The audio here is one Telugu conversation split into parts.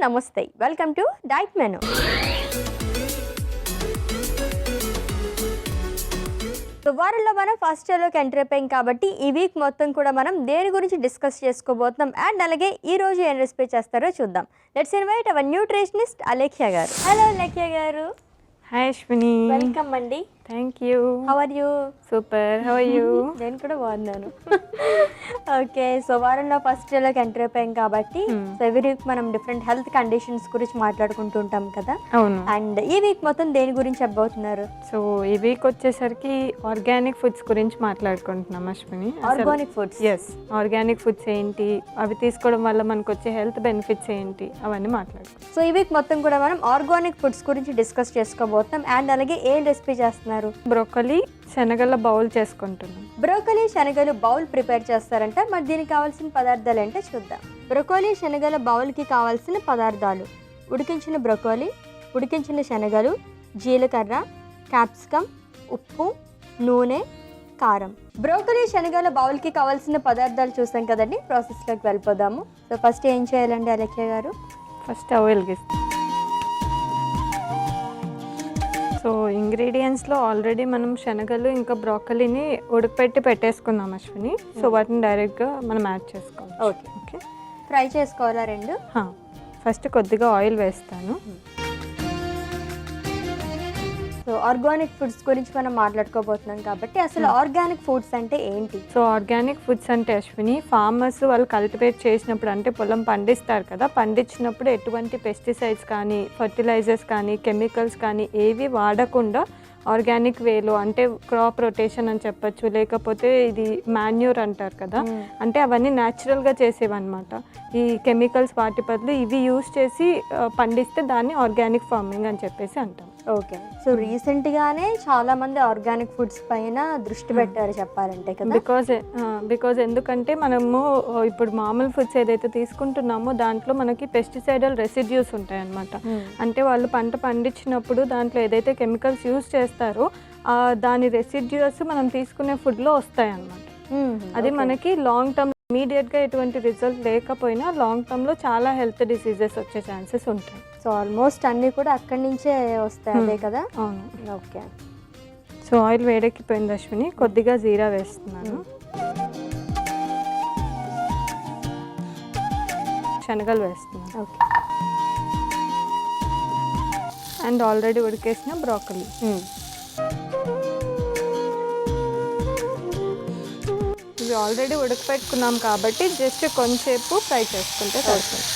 నమస్తే. Welcome to diet menu. వారంలో మనం ఫస్ట్ డేలోకి ఎంటర్ అయిపోయాం కాబట్టి ఈ వీక్ మొత్తం కూడా మనం దేని గురించి డిస్కస్ చేసుకోబోతున్నాం అండ్ అలాగే ఈ రోజు ఏం రెసిపీ చేస్తారో చూద్దాం. Let's invite our nutritionist Alekhya గారు. హలో అలేఖ్య గారు. హాయ్ అశ్విని. వెల్కమ్ అండి. Thank you. How are you? Super. How are you? నేను కూడా బాగున్నాను. ఓకే, సో వారంలో ఫస్ట్ డేలోకి ఎంటర్ అయిపోయాం కాబట్టి సో ఎవ్రీ వీక్ మనం డిఫరెంట్ హెల్త్ కండిషన్స్ గురించి మాట్లాడుకుంటూ ఉంటాం కదా. అవును. అండ్ ఈ వీక్ మొత్తం దేని గురించి చెప్పబోతున్నారు? సో ఈ వీక్ వచ్చేసరికి ఆర్గానిక్ ఫుడ్స్ గురించి మాట్లాడుకుంటున్నాం Ashwini. Organic foods. Yes, organic foods ఏంటి, అవి తీసుకోవడం వల్ల మనకు వచ్చే హెల్త్ బెనిఫిట్స్ ఏంటి, అవన్నీ మాట్లాడుకుంటాం. సో ఈ వీక్ మొత్తం కూడా మనం ఆర్గానిక్ ఫుడ్స్ గురించి డిస్కస్ చేసుకోబోతున్నాం అండ్ అలాగే ఏం రెసిపీ చేస్తున్నారు? బ్రోకలీ శనగల బౌల్ చేసుకుంటున్నాం. బ్రోకలీ శనగలు బౌల్ ప్రిపేర్ చేస్తారంట. మరి దీనికి కావాల్సిన పదార్థాలు ఏంటో చూద్దాం. బ్రోకలీ శనగల బౌల్కి కావాల్సిన పదార్థాలు: ఉడికించిన బ్రోకలీ, ఉడికించిన శనగలు, జీలకర్ర, క్యాప్సికమ్, ఉప్పు, నూనె, కారం. బ్రోకలీ శనగల బౌల్కి కావాల్సిన పదార్థాలు చూసాం కదండి. ప్రాసెస్లోకి వెళ్ళిపోదాము. సో ఫస్ట్ ఏం చేయాలండి అలేఖ్య గారు? ఫస్ట్ ఆయిల్ గీస్తాం. సో ఇంగ్రీడియంట్స్లో ఆల్రెడీ మనం శనగలు ఇంకా బ్రోకలీని ఉడకపెట్టి పెట్టేసుకున్నాం అశ్విని. సో వాటిని డైరెక్ట్గా మనం యాడ్ చేసుకోవాలి. Okay okay. ఫ్రై చేసుకోవాలా రెండు? ఫస్ట్ కొద్దిగా ఆయిల్ వేస్తాను. సో ఆర్గానిక్ ఫుడ్స్ గురించి మనం మాట్లాడుకోబోతున్నాం కాబట్టి అసలు ఆర్గానిక్ ఫుడ్స్ అంటే ఏంటి? సో ఆర్గానిక్ ఫుడ్స్ అంటే అశ్విని, ఫార్మర్స్ వాళ్ళు కల్టివేట్ చేసినప్పుడు అంటే పొలం పండిస్తారు కదా, పండించినప్పుడు ఎటువంటి పెస్టిసైడ్స్ కానీ ఫర్టిలైజర్స్ కానీ కెమికల్స్ కానీ ఏవి వాడకుండా ఆర్గానిక్ వేలో, అంటే క్రాప్ రొటేషన్ అని చెప్పచ్చు, లేకపోతే ఇది మాన్యూర్ అంటారు కదా, అంటే అవన్నీ న్యాచురల్గా చేసేవన్నమాట. ఈ కెమికల్స్ వాటి బదులు ఇవి యూస్ చేసి పండిస్తే దాన్ని ఆర్గానిక్ ఫార్మింగ్ అని చెప్పేసి అంటాం. ఓకే. సో రీసెంట్గానే చాలా మంది ఆర్గానిక్ ఫుడ్స్ పైన దృష్టి పెట్టారు చెప్పాలంటే కదా. బికాజ్ ఎందుకంటే మనము ఇప్పుడు మామూలు ఫుడ్స్ ఏదైతే తీసుకుంటున్నామో దాంట్లో మనకి పెస్టిసైడల్ రెసిడ్యూస్ ఉంటాయి అన్నమాట. అంటే వాళ్ళు పంట పండించినప్పుడు దాంట్లో ఏదైతే కెమికల్స్ యూస్ చేస్తారో దాని రెసిడ్యూస్ మనం తీసుకునే ఫుడ్లో వస్తాయి అన్నమాట. అది మనకి లాంగ్ టర్మ్ ఇమీడియట్గా ఎటువంటి రిజల్ట్ లేకపోయినా లాంగ్ టర్మ్లో చాలా హెల్త్ డిసీజెస్ వచ్చే ఛాన్సెస్ ఉంటాయి. సో ఆల్మోస్ట్ అన్నీ కూడా అక్కడి నుంచే వస్తాయి అదే కదా. అవును. ఓకే. సో ఆయిల్ వేడెక్కిపోయింది అశ్విని, కొద్దిగా జీరా వేస్తున్నాను. శనగలు వేస్తున్నాను. ఓకే. అండ్ ఆల్రెడీ ఉడికేసిన బ్రోకలీ. ఇవి ఆల్రెడీ ఉడకపెట్టుకున్నాం కాబట్టి జస్ట్ కొంచెంసేపు ఫ్రై చేసుకుంటే సరిపోతుంది.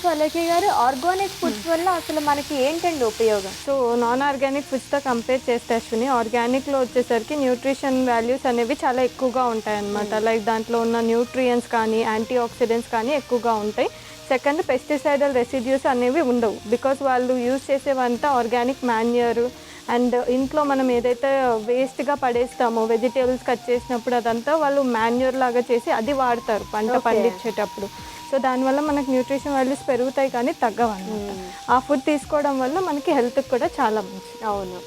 సో అలేఖ్య గారు, ఆర్గానిక్ ఫుడ్స్ వల్ల అసలు మనకి ఏంటండి ఉపయోగం? సో నాన్ ఆర్గానిక్ ఫుడ్స్తో కంపేర్ చేస్తే అశ్విని, ఆర్గానిక్లో వచ్చేసరికి న్యూట్రిషన్ వాల్యూస్ అనేవి చాలా ఎక్కువగా ఉంటాయి అన్నమాట. లైక్ దాంట్లో ఉన్న న్యూట్రియంట్స్ కానీ యాంటీ ఆక్సిడెంట్స్ కానీ ఎక్కువగా ఉంటాయి. సెకండ్, పెస్టిసైడల్ రెసిడ్యూస్ అనేవి ఉండవు. బికాస్ వాళ్ళు యూజ్ చేసేవంతా ఆర్గానిక్ మాన్యూర్ అండ్ ఇంట్లో మనం ఏదైతే వేస్ట్గా పడేస్తామో వెజిటేబుల్స్ కట్ చేసినప్పుడు అదంతా వాళ్ళు మాన్యూర్ లాగా చేసి అది వాడతారు పంట పండించేటప్పుడు. సో దానివల్ల మనకి న్యూట్రిషన్ వాల్యూస్ పెరుగుతాయి కానీ తగ్గవన్నమాట. ఆ ఫుడ్ తీసుకోవడం వల్ల మనకి హెల్త్కి కూడా చాలా మంచిది. అవును.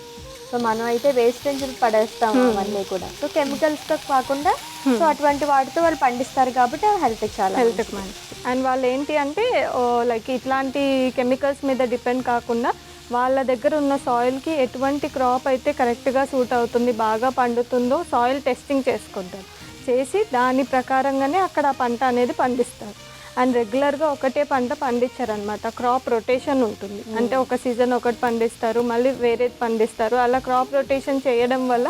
సో మనం అయితే వేస్టేజ్ పడేస్తాము అవన్నీ కూడా. సో కెమికల్స్తో కాకుండా సో అటువంటి వాటితో వాళ్ళు పండిస్తారు కాబట్టి హెల్త్కి మంచిది. అండ్ వాళ్ళు ఏంటి అంటే లైక్ ఇట్లాంటి కెమికల్స్ మీద డిపెండ్ కాకుండా వాళ్ళ దగ్గర ఉన్న సాయిల్కి ఎటువంటి క్రాప్ అయితే కరెక్ట్గా సూట్ అవుతుంది, బాగా పండుతుందో సాయిల్ టెస్టింగ్ చేసుకుంటారు. చేసి దాని ప్రకారంగానే అక్కడ పంట అనేది పండిస్తారు. అండ్ రెగ్యులర్గా ఒకటే పంట పండించారనమాట. క్రాప్ రొటేషన్ ఉంటుంది. అంటే ఒక సీజన్ ఒకటి పండిస్తారు, మళ్ళీ వేరేది పండిస్తారు. అలా క్రాప్ రొటేషన్ చేయడం వల్ల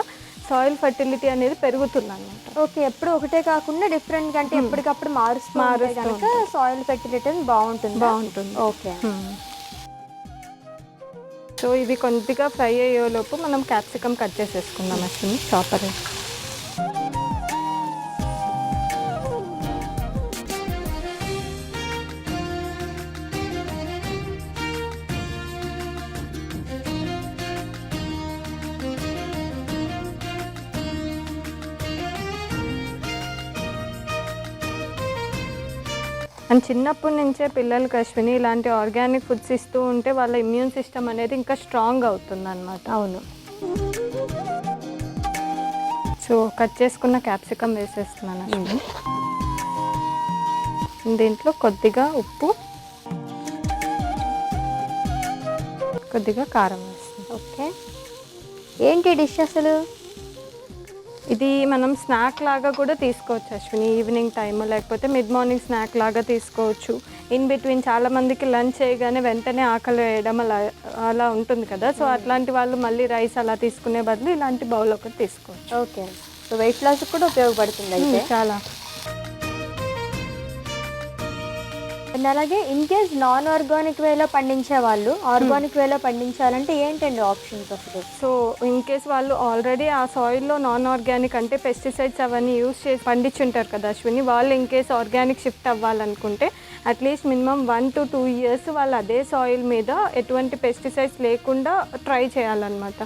సాయిల్ ఫర్టిలిటీ అనేది పెరుగుతుంది అన్నమాట. ఓకే. ఎప్పుడు ఒకటే కాకుండా డిఫరెంట్, అంటే ఎప్పటికప్పుడు మారుస్తే కనుక సాయిల్ ఫర్టిలిటీ బాగుంటుంది. ఓకే. సో ఇవి కొద్దిగా ఫ్రై అయ్యేలోపు మనం క్యాప్సికమ్ కట్ చేసేసుకుందాం అశ్విని, చాపర్. అండ్ చిన్నప్పటి నుంచే పిల్లలకి అశ్విని ఇలాంటి ఆర్గానిక్ ఫుడ్స్ ఇస్తూ ఉంటే వాళ్ళ ఇమ్యూన్ సిస్టమ్ అనేది ఇంకా స్ట్రాంగ్ అవుతుంది అన్నమాట. అవును. సో కట్ చేసుకున్న క్యాప్సికమ్ వేసేస్తున్నాను అశ్విని. దీంట్లో కొద్దిగా ఉప్పు, కొద్దిగా కారం వేస్తుంది. ఓకే, ఏంటి డిష్ అసలు? ఇది మనం స్నాక్ లాగా కూడా తీసుకోవచ్చు అశ్విని, ఈవినింగ్ టైం లేకపోతే మిడ్ మార్నింగ్ స్నాక్ లాగా తీసుకోవచ్చు. ఇన్ బిట్వీన్ చాలామందికి లంచ్ చేయగానే వెంటనే ఆకలి వేయడం అలా ఉంటుంది కదా, సో అట్లాంటి వాళ్ళు మళ్ళీ రైస్ అలా తీసుకునే బదులు ఇలాంటి బౌల్ ఒకటి తీసుకోవచ్చు. ఓకే, సో వెయిట్ లాస్ కూడా ఉపయోగపడుతుంది అయితే చాలా. అండ్ అలాగే ఇన్ కేస్ నాన్ ఆర్గానిక్ వేలో పండించే వాళ్ళు ఆర్గానిక్ వేలో పండించాలంటే ఏంటండి ఆప్షన్స్ అసలు? సో ఇన్ కేస్ వాళ్ళు ఆల్రెడీ ఆ సాయిల్లో నాన్ ఆర్గానిక్ అంటే పెస్టిసైడ్స్ అవన్నీ యూస్ చేసి పండించుంటారు కదా అశ్విని, వాళ్ళు ఇన్ కేస్ ఆర్గానిక్ షిఫ్ట్ అవ్వాలనుకుంటే అట్లీస్ట్ మినిమం 1 to 2 years వాళ్ళు అదే సాయిల్ మీద ఎటువంటి పెస్టిసైడ్స్ లేకుండా ట్రై చేయాలన్నమాట.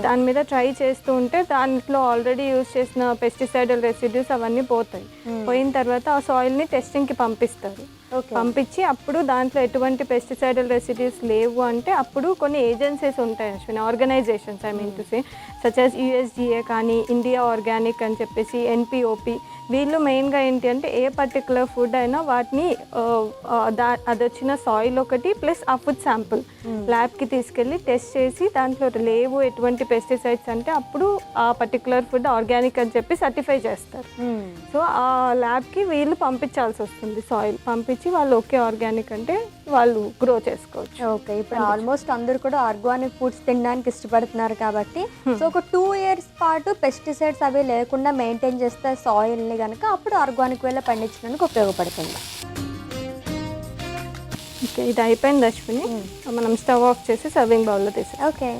దాని మీద ట్రై చేస్తూ ఉంటే దాంట్లో ఆల్రెడీ యూస్ చేసిన పెస్టిసైడల్ రెసిడ్యూస్ అవన్నీ పోతాయి. పోయిన తర్వాత ఆ సాయిల్ని టెస్టింగ్కి పంపిస్తారు. పంపించి అప్పుడు దాంట్లో ఎటువంటి పెస్టిసైడల్ రెసిడ్యూస్ లేవు అంటే అప్పుడు కొన్ని ఏజెన్సీస్ ఉంటాయి Ashwini, organizations I mean to say such as USDA కానీ, ఇండియా ఆర్గానిక్ అని చెప్పేసి, NPOP, వీళ్ళు మెయిన్గా ఏంటి అంటే ఏ పర్టికులర్ ఫుడ్ అయినా వాటిని అది వచ్చిన సాయిల్ ఒకటి ప్లస్ ఆ ఫుడ్ శాంపుల్ ల్యాబ్కి తీసుకెళ్ళి టెస్ట్ చేసి దాంట్లో లేవు ఎటువంటి పెస్టిసైడ్స్ అంటే అప్పుడు ఆ పర్టికులర్ ఫుడ్ ఆర్గానిక్ అని చెప్పి సర్టిఫై చేస్తారు. సో ఆ ల్యాబ్కి వీళ్ళు పంపించాల్సి వస్తుంది సాయిల్, పంపించి వాళ్ళు ఓకే ఆర్గానిక్ అంటే వాళ్ళు గ్రో చేసుకోవచ్చు. ఓకే, ఇప్పుడు ఆల్మోస్ట్ అందరూ కూడా ఆర్గానిక్ ఫుడ్స్ తినడానికి ఇష్టపడుతున్నారు కాబట్టి సో ఒక 2 years పాటు పెస్టిసైడ్స్ అవి లేకుండా మెయింటైన్ చేస్తే సాయిల్ని కనుక అప్పుడు ఆర్గానిక్ వేలో పండించడానికి ఉపయోగపడుతుంది. ఓకే, ఇది అయిపోయింది అశ్విని, మనం స్టవ్ ఆఫ్ చేసి సర్వింగ్ బౌల్లో తీసి. ఓకే,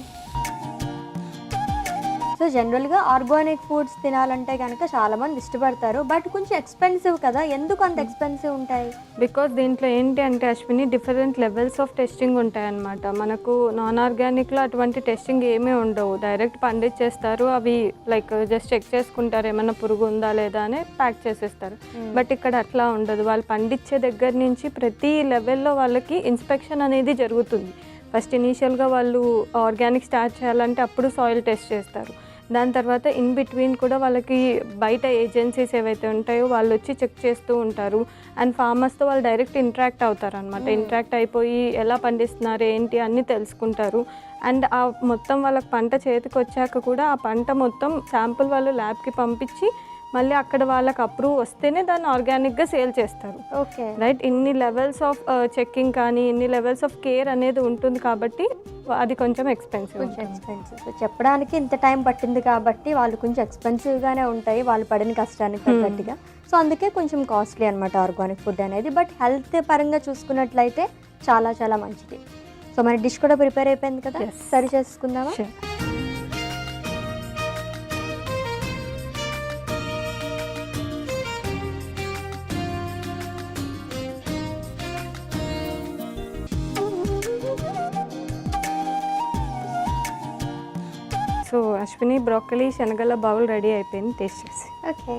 సో జనరల్గా ఆర్గానిక్ ఫుడ్స్ తినాలంటే కనుక చాలామంది ఇష్టపడతారు, బట్ కొంచెం ఎక్స్పెన్సివ్ కదా, ఎందుకు అంత ఎక్స్పెన్సివ్ ఉంటాయి? బికాస్ దీంట్లో ఏంటి అంటే Ashwini different levels of testing ఉంటాయన్నమాట. మనకు నాన్ ఆర్గానిక్లో అటువంటి టెస్టింగ్ ఏమీ ఉండవు, డైరెక్ట్ పండించేస్తారు, అవి లైక్ జస్ట్ చెక్ చేసుకుంటారు ఏమైనా పురుగు ఉందా లేదా అని ప్యాక్ చేసేస్తారు. బట్ ఇక్కడ అట్లా ఉండదు, వాళ్ళు పండించే దగ్గర నుంచి ప్రతి లెవెల్లో వాళ్ళకి ఇన్స్పెక్షన్ అనేది జరుగుతుంది. ఫస్ట్ ఇనీషియల్గా వాళ్ళు ఆర్గానిక్ స్టార్ట్ చేయాలంటే అప్పుడు సాయిల్ టెస్ట్ చేస్తారు. దాని తర్వాత ఇన్ బిట్వీన్ కూడా వాళ్ళకి బయట ఏజెన్సీస్ ఏవైతే ఉంటాయో వాళ్ళు వచ్చి చెక్ చేస్తూ ఉంటారు. అండ్ ఫార్మర్స్తో వాళ్ళు డైరెక్ట్ ఇంటరాక్ట్ అవుతారు అనమాట. ఇంటరాక్ట్ అయిపోయి ఎలా పండిస్తున్నారు ఏంటి అన్నీ తెలుసుకుంటారు. అండ్ ఆ మొత్తం వాళ్ళకి పంట చేతికి వచ్చాక కూడా ఆ పంట మొత్తం శాంపుల్ వాళ్ళు ల్యాబ్కి పంపించి మళ్ళీ అక్కడ వాళ్ళకి అప్రూవ్ వస్తేనే దాన్ని ఆర్గానిక్గా సేల్ చేస్తారు. ఓకే, రైట్, ఇన్ని లెవెల్స్ ఆఫ్ చెక్కింగ్ కానీ ఇన్ని లెవెల్స్ ఆఫ్ కేర్ అనేది ఉంటుంది కాబట్టి అది కొంచెం ఎక్స్పెన్సివ్. చెప్పడానికి ఇంత టైం పట్టింది కాబట్టి వాళ్ళు కొంచెం ఎక్స్పెన్సివ్గానే ఉంటాయి వాళ్ళు పడిన కష్టానికి తగ్గట్టుగా. సో అందుకే కొంచెం కాస్ట్లీ అనమాట ఆర్గానిక్ ఫుడ్ అనేది. బట్ హెల్త్ పరంగా చూసుకున్నట్లయితే చాలా చాలా మంచిది. సో మన డిష్ కూడా ప్రిపేర్ అయిపోయింది కదా, సరి చేసుకుందామా? సో అశ్విని బ్రోకలీ శనగల బౌల్ రెడీ అయిపోయింది, టేస్ట్ చేసి. ఓకే,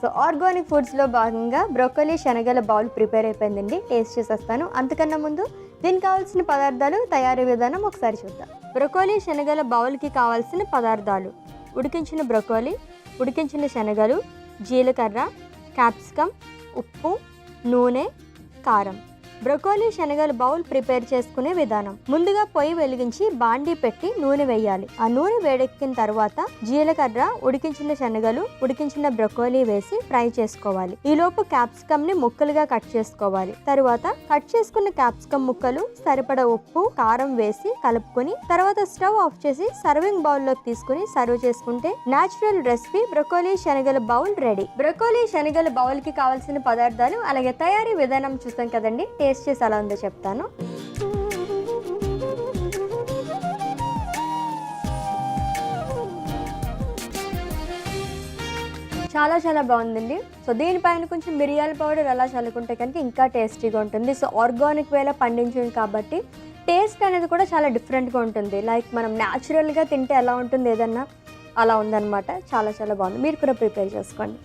సో ఆర్గానిక్ ఫుడ్స్లో భాగంగా బ్రోకలీ శనగల బౌల్ ప్రిపేర్ అయిపోయిందండి, టేస్ట్ చేసేస్తాను. అంతకన్నా ముందు దీనికి కావాల్సిన పదార్థాలు, తయారీ విధానం ఒకసారి చూద్దాం. బ్రోకలీ శనగల బౌల్కి కావాల్సిన పదార్థాలు: ఉడికించిన బ్రోకలీ, ఉడికించిన శనగలు, జీలకర్ర, క్యాప్సికమ్, ఉప్పు, నూనె, కారం. బ్రోకలీ శనగల బౌల్ ప్రిపేర్ చేసుకునే విధానం: ముందుగా పొయ్యి వెలిగించి బాండీ పెట్టి నూనె వేయాలి. ఆ నూనె వేడెక్కిన తర్వాత జీలకర్ర, ఉడికించిన శనగలు, ఉడికించిన బ్రోకలీ వేసి ఫ్రై చేసుకోవాలి. ఈలోపు క్యాప్సికమ్ ని ముక్కలుగా కట్ చేసుకోవాలి. తరువాత కట్ చేసుకున్న క్యాప్సికమ్ ముక్కలు, సరిపడా ఉప్పు, కారం వేసి కలుపుకొని తర్వాత స్టవ్ ఆఫ్ చేసి సర్వింగ్ బౌల్ లోకి తీసుకుని సర్వ్ చేసుకుంటే నేచురల్ రెసిపీ బ్రోకలీ శనగల బౌల్ రెడీ. బ్రోకలీ శనగల బౌల్ కి కావాల్సిన పదార్థాలు అలాగే తయారీ విధానం చూసాం కదండి, టేస్ట్ చేసి ఎలా ఉందో చెప్తాను. చాలా చాలా బాగుందండి. సో దీనిపైన కొంచెం మిరియాల పౌడర్ అలా చల్లుకుంటే కనుక ఇంకా టేస్టీగా ఉంటుంది. సో ఆర్గానిక్ వేలో పండించింది కాబట్టి టేస్ట్ అనేది కూడా చాలా డిఫరెంట్గా ఉంటుంది. లైక్ మనం న్యాచురల్గా తింటే ఎలా ఉంటుంది ఏదన్నా అలా ఉందన్నమాట. చాలా చాలా బాగుంది, మీరు కూడా ప్రిపేర్ చేసుకోండి.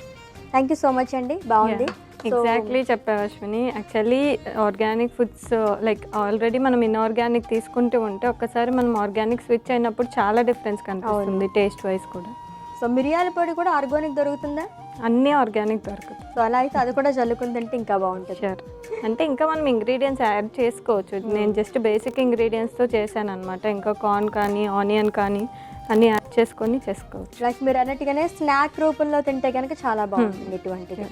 థ్యాంక్ యూ సో మచ్ అండి, బాగుంది. ఎగ్జాక్ట్లీ చెప్పావు Ashwini. Actually organic foods like already మనం ఇన్ఆర్గానిక్ తీసుకుంటూ ఉంటే ఒక్కసారి మనం ఆర్గానిక్ స్విచ్ అయినప్పుడు చాలా డిఫరెన్స్ కనిపిస్తుంది టేస్ట్ వైజ్ కూడా. సో మిరియాల పొడి కూడా ఆర్గానిక్ దొరుకుతుందా? అన్నీ ఆర్గానిక్ దొరుకుతాయి. సో అలా అయితే అది కూడా జల్లుకుని తింటే ఇంకా బాగుంటుంది. షూర్. అంటే ఇంకా మనం ఇంగ్రీడియంట్స్ యాడ్ చేసుకోవచ్చు. నేను జస్ట్ బేసిక్ ఇంగ్రీడియంట్స్తో చేశాను అనమాట. ఇంకా కార్న్ కానీ ఆనియన్ కానీ అన్నీ యాడ్ చేసుకొని చేసుకోవచ్చు. లైక్ మీరు అన్నట్టుగానే స్నాక్ రూపంలో తింటే కనుక చాలా బాగుంటుంది ఇటువంటిది.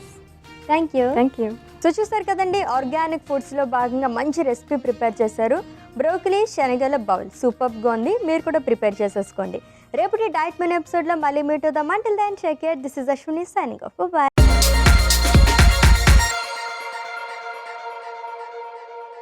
Thank you. Thank you. So చూసారు కదండి, ఆర్గానిక్ ఫుడ్స్లో భాగంగా మంచి రెసిపీ ప్రిపేర్ చేశారు. బ్రోకలీ శనగల బౌల్ సూపర్గా ఉంది, మీరు కూడా ప్రిపేర్ చేసేసుకోండి. రేపటి డైట్ మెనూ ఎపిసోడ్లో మళ్ళీ మీట్ అవుదాం. Until then take care. This is Ashwini signing off. By.